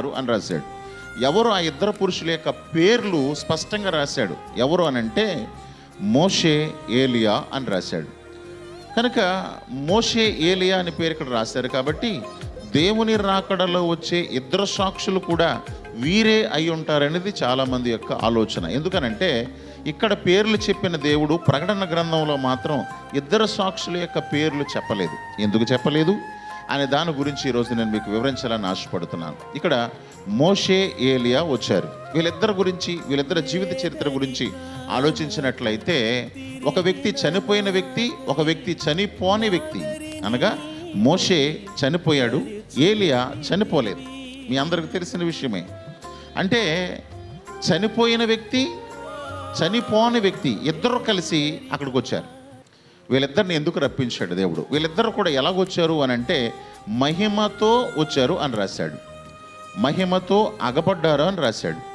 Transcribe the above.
ఉంటారు అని రాశాడు. ఎవరు ఆ ఇద్దరు పురుషుల యొక్క పేర్లు స్పష్టంగా రాశాడు. ఎవరు అనంటే మోషే, ఏలియా అని రాశాడు. కనుక మోషే, ఏలియా అని పేరు ఇక్కడ రాశారు కాబట్టి దేవుని రాకడలో వచ్చే ఇద్దరు సాక్షులు కూడా వీరే అయి ఉంటారనేది చాలామంది యొక్క ఆలోచన. ఎందుకనంటే ఇక్కడ పేర్లు చెప్పిన దేవుడు ప్రకటన గ్రంథంలో మాత్రం ఇద్దరు సాక్షుల యొక్క పేర్లు చెప్పలేదు. ఎందుకు చెప్పలేదు అనే దాని గురించి ఈరోజు నేను మీకు వివరించాలని ఆశపడుతున్నాను. ఇక్కడ మోషే, ఏలియా వచ్చారు. వీళ్ళిద్దరి జీవిత చరిత్ర గురించి ఆలోచించినట్లయితే ఒక వ్యక్తి చనిపోయిన వ్యక్తి, ఒక వ్యక్తి చనిపోని వ్యక్తి. అనగా మోషే చనిపోయాడు, ఏలియా చనిపోలేదు. మీ అందరికి తెలిసిన విషయమే. అంటే చనిపోయిన వ్యక్తి, చనిపోని వ్యక్తి ఇద్దరు కలిసి అక్కడికి వచ్చారు. వీళ్ళిద్దరిని ఎందుకు రప్పించాడు దేవుడు? వీళ్ళిద్దరు కూడా ఎలాగొచ్చారు అని అంటే మహిమతో వచ్చారు అని రాశాడు. మహిమతో అగపడ్డారు అని రాశాడు.